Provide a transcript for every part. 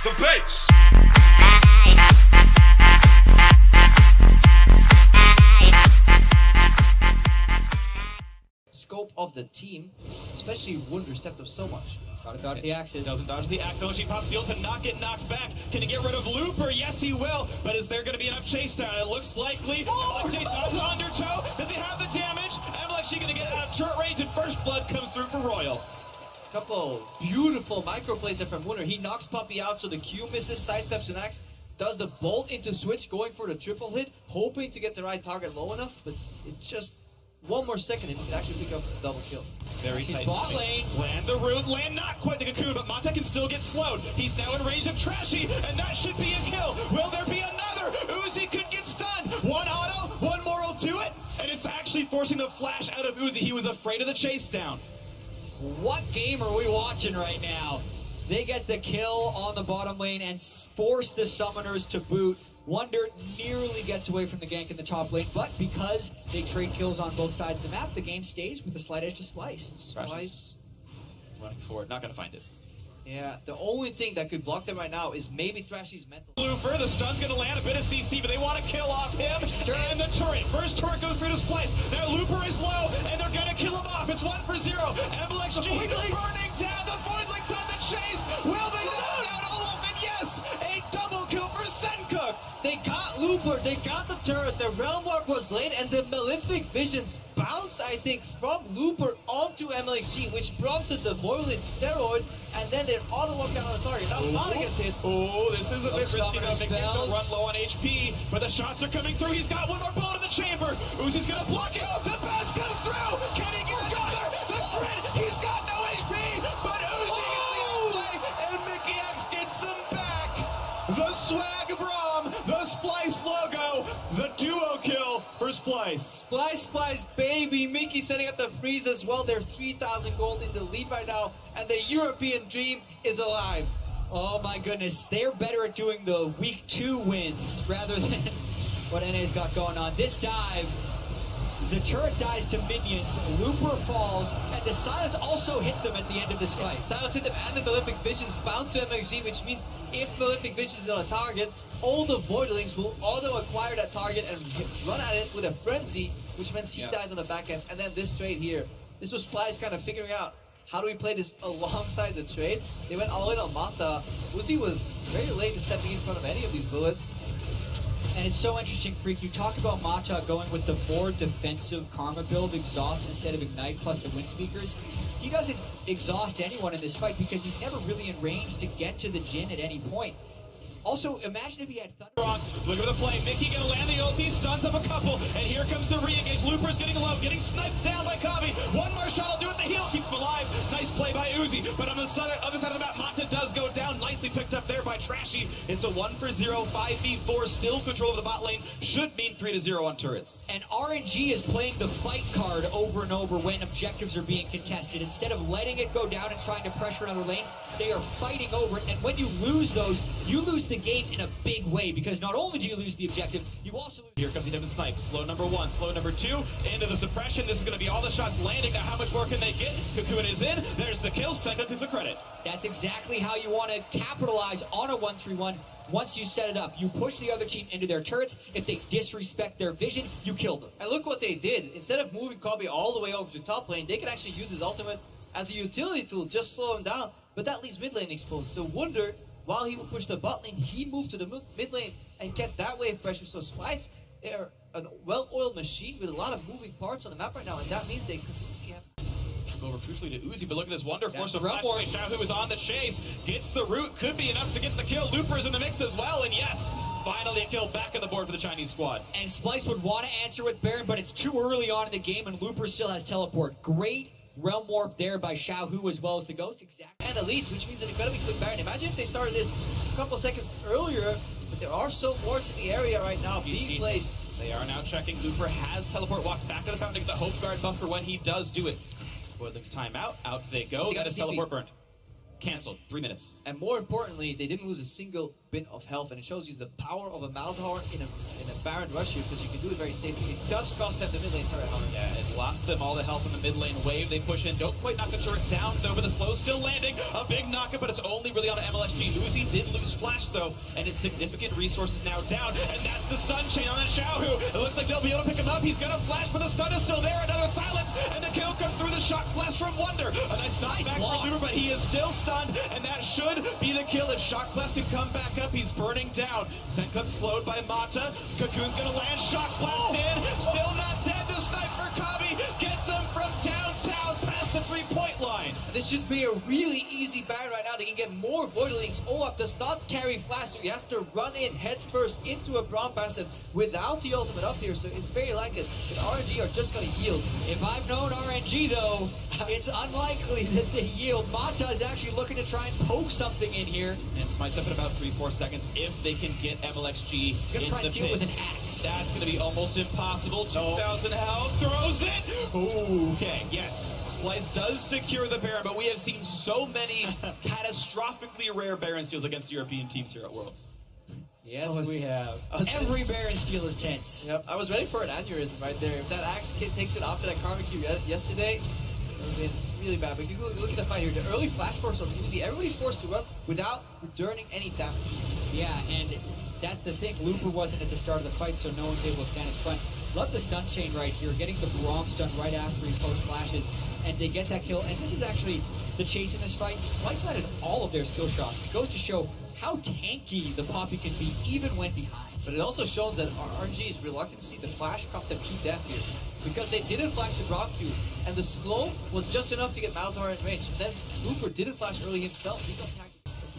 the bass. Scope of the team, especially Wunder, stepped up so much. Gotta dodge the axes. Doesn't dodge the axe. She pops the ult to not get knocked back. Can he get rid of Looper? Yes, he will. But is there going to be enough chase down? It looks likely. MLXG dodges undertow. Does he have the damage? MLXG going to get out of turret range, and first blood comes through for Royal. Couple beautiful micro plays there from Wunder. He knocks Puppey out, so the Q misses, sidesteps an axe, does the bolt into switch, going for the triple hit, hoping to get the right target low enough, but it just one more second and he can actually pick up a double kill. Very tight. Bot lane. Land the root, land not quite the cocoon, but Mata can still get slowed. He's now in range of Trashy, and that should be a kill. Will there be another? Uzi could get stunned. One auto, one moral to it, and it's actually forcing the flash out of Uzi. He was afraid of the chase down. What game are we watching right now? They get the kill on the bottom lane and force the summoners to boot. Wunder nearly gets away from the gank in the top lane, but because they trade kills on both sides of the map, the game stays with a slight edge to Splice. Splice running forward, not gonna find it. Yeah, the only thing that could block them right now is maybe Thrashy's mental. Looper, the stun's gonna land, a bit of CC, but they want to kill off him. And the turret. First turret goes through to Splice. Now Looper is low, and they're gonna kill him off. It's 1-0. MLXG burning down the Voidlings on the chase. Will they knock down Olaf? And yes, a double kill for Sencooks. They got Looper, they got the turret, the Realm Warp was laid, and the Malefic Visions bounced, I think, from Looper onto MLXG, which prompted the Moilin steroid, and then they're auto lockdown on the target. Now Mata gets hit. Oh, this is a bit risky though. Making him spells. run low on HP, but the shots are coming through. He's got one more bullet in the chamber. Uzi's gonna block it. The bounce comes through. Can he get the other? The grid. He's got no HP, but Uzi gets the outplay, and Mickey X gets him back. The swag Braum, the Splice logo, the duo kill for Splice. Splice, baby. Mickey setting up the freeze as well. They're 3,000 gold in the lead right now, and the European dream is alive. Oh my goodness, they're better at doing the week 2 wins rather than what NA's got going on. This dive, the turret dies to minions, Looper falls, and the silence also hit them at the end of this fight. Silence hit them, and the Malefic Visions bounce to MXG, which means if Malefic Visions is on a target, all the Voidlings will auto-acquire that target and run at it with a frenzy, which means he dies on the back end. And then this trade here, this was Splice kind of figuring out, how do we play this alongside the trade? They went all in on Mata. Uzi was very late in stepping in front of any of these bullets. And it's so interesting, Freak, you talk about Mata going with the more defensive Karma build, exhaust instead of ignite, plus the wind speakers. He doesn't exhaust anyone in this fight because he's never really in range to get to the Jhin at any point. Also, imagine if he had Thunder. Look at the play. Mickey gonna land the ulti, stuns up a couple, and here comes the re-engage. Looper's getting low, getting sniped down by Kavi. One more shot will do it. The heal keeps him alive. Nice play by Uzi. But on the other side of the map, Mata does go down. Nicely picked up there by Trashy. It's a 1-0, 5v4. Still control of the bot lane. Should mean 3-0 on turrets. And RNG is playing the fight card over and over when objectives are being contested. Instead of letting it go down and trying to pressure another lane, they are fighting over it. And when you lose those, you lose the game in a big way, because not only do you lose the objective, you also lose. Here comes the Devon Snipe. Slow number 1, slow number 2, into the suppression. This is going to be all the shots landing. Now how much more can they get? Cocoon is in. There's the kill. Sencooks is the credit. That's exactly how you want to capitalize on a 1-3-1. Once you set it up, you push the other team into their turrets. If they disrespect their vision, you kill them. And look what they did. Instead of moving Kobe all the way over to top lane, they can actually use his ultimate as a utility tool, just slow him down. But that leaves mid lane exposed. So Wunder, while he would push the bot lane, he moved to the mid lane and kept that wave pressure. So Splice, they're a well-oiled machine with a lot of moving parts on the map right now, and that means they could easily have... Over crucially to Uzi, but look at this Wunder force of Realm flash Warp. by Xiao, who is on the chase, gets the root, could be enough to get the kill. Looper's in the mix as well, and yes, finally a kill back on the board for the Chinese squad. And Splice would want to answer with Baron, but it's too early on in the game, and Looper still has teleport. Great Realm Warp there by Xiaohu as well as the Ghost. Exactly. And Elise, which means an incredibly quick Baron. Imagine if they started this a couple seconds earlier, but there are some wards in the area right now being placed. They are now checking. Looper has teleport, walks back to the fountain to get the Hope Guard buff for when he does do it. Voidlings timeout, out they go. That is teleport burned. canceled. 3 minutes. And more importantly, they didn't lose a single bit of health, and it shows you the power of a Malzahar in a Baron rush here, because you can do it very safely. It does cost them the mid lane turret, however. Yeah, it lost them all the health in the mid lane wave. They push in, don't quite knock the turret down, though, but the slow still landing. A big knockup, but it's only really on MLXG. Uzi did lose Flash, though, and its significant resources now down, and that's the stun chain on that Xiaohu. It looks like they'll be able to pick him up. He's gonna flash, but the stun is still there. Another silence, and the kill comes through the shock flash from Wonder. A nice knockback for Luber, but he is still stunned, and that should be the kill. If shock flash can come back up, he's burning down. Senkup slowed by Mata. Cocoon's gonna land. Shock blast in. Still not dead. The sniper Kabi gets him from downtown past the 3-point line. This should be a really easy Baron right now. They can get more Voidlings. Olaf does not carry Flash, so he has to run in head first into a Braum passive without the ultimate up here. So it's very likely that RNG are just going to yield. If I've known RNG, though, it's unlikely that they yield. Mata is actually looking to try and poke something in here. And Smite's up in about 3-4 seconds if they can get MLXG He's going to in try the and steal pit. with an axe. That's going to be almost impossible. 2,000 health. Throws it. Ooh, okay, yes. Splice does secure the Baron, but we have seen so many catastrophically rare Baron steals against European teams here at Worlds. Yes, we have. I was- Every Baron steal is tense. Yep, I was ready for an aneurysm right there. If that Axe kid takes it after that Karma Cube yesterday, it would have been really bad. But you look at the fight here. The early flash force on Uzi, everybody's forced to run without returning any damage. Yeah, and that's the thing. Looper wasn't at the start of the fight, so no one's able to stand in front. Love the stun chain right here, getting the Braum stun right after he post flashes, and they get that kill. And this is actually the chase in this fight. Splice landed all of their skill shots. It goes to show how tanky the Poppy can be, even when behind. But it also shows that RNG's reluctancy, the flash cost them 2 death here. Because they didn't flash the Braum Cube, and the slow was just enough to get Malzahar in range. And then Looper didn't flash early himself. He got tagged.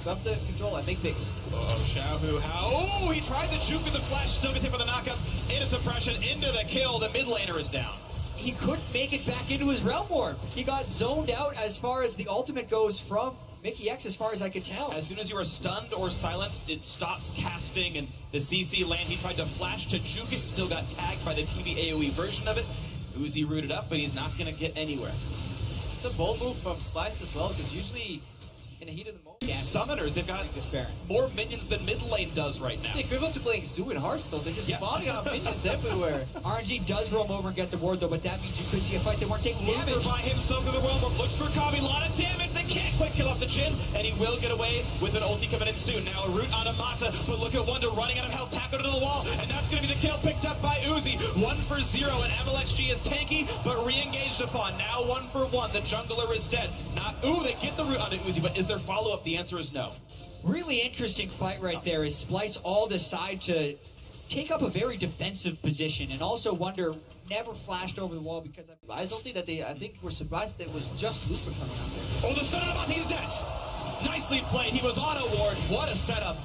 Grab the control and make picks. Oh, Xiaohu, how? Oh, he tried the juke with the flash, still gets hit for the knockup. Into suppression, into the kill. The mid laner is down. He couldn't make it back into his Realm Warp. He got zoned out as far as the ultimate goes from Mickey X, as far as I could tell. As soon as you are stunned or silenced, it stops casting, and the CC land, he tried to flash to juke it, still got tagged by the PB AoE version of it. Uzi rooted up, but he's not going to get anywhere. It's a bold move from Splice as well, because usually in the heat of the moment, Summoners, they've got this Baron. more minions than mid lane does right now. the equivalent to playing Zoo in Hearthstone. They're just spawning out minions everywhere. RNG does roam over and get the ward, though, but that means you could see a fight they weren't taking Looper damage. by himself to the realm, looks for Kabi, a lot of damage, they can't quite kill off the chin, and he will get away with an ulti coming in soon. Now a root on Amata, but look at Wonder running out of health, tackled into the wall, and that's going to be the kill picked up by Uzi. 1 for 0, and MLXG is tanky, but re-engaged upon. Now 1 for 1, the jungler is dead. They get the root onto Uzi, but is there follow-up? The answer is no. Really interesting fight right there as Splice all decide to take up a very defensive position, and also Wonder never flashed over the wall because Rise ulti that I think were surprised that it was just Looper coming out there. Oh, the stun on Amata, he's dead. Nicely played, he was on a ward. What a setup.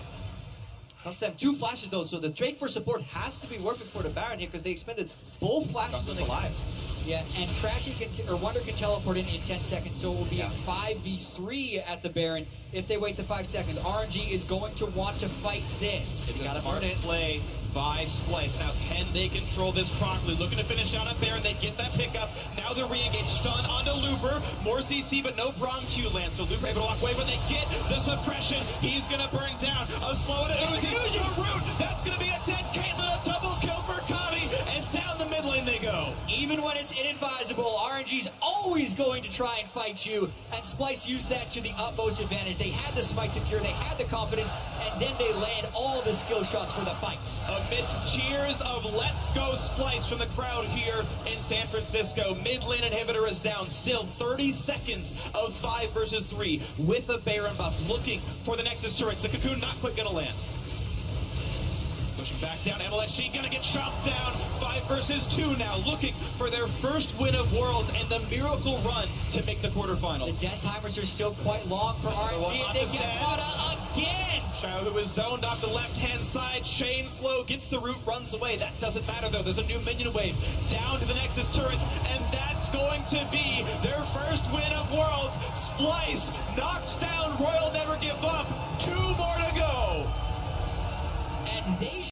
Cost them 2 flashes though, so the trade for support has to be working for the Baron here, because they expended both flashes on the lives. yeah, and Trashy Wonder can teleport in 10 seconds, so it will be a 5v3 at the Baron if they wait the 5 seconds. RNG is going to want to fight this. They gotta Smart burn it. play by Splice. Now, can they control this properly? Looking to finish down a Baron. They get that pickup. Now they're re-engaged. Stun onto Looper. More CC, but no Braum Q land. So Looper able to walk away, but they get the suppression. He's going to burn down. A slow to Uzi. A root. That's going to be a dead Caitlyn. A double kill for Kabi. And down the mid lane they go. Even when it's inadvisable, RNG's always going to try and fight you, and Splice used that to the utmost advantage. They had the smite secure, they had the confidence, and then they land all the skill shots for the fight. Amidst cheers of "Let's go Splice" from the crowd here in San Francisco, mid lane inhibitor is down. Still 30 seconds of 5 versus 3 with a Baron buff, looking for the Nexus turrets. The Cocoon not quite gonna land. Pushing back down, MLXG gonna get chopped down. 5 versus 2 now, looking for their first win of Worlds and the miracle run to make the The quarterfinals. death timers are still quite long for RNG, and they get Mata again! Xiaohu is zoned off the left-hand side. Chain slow, gets the root, runs away. That doesn't matter, though. There's a new minion wave down to the Nexus turrets, and that's going to be their first win of Worlds. Splice knocks down Royal Never Give Up. 2 more to go. And they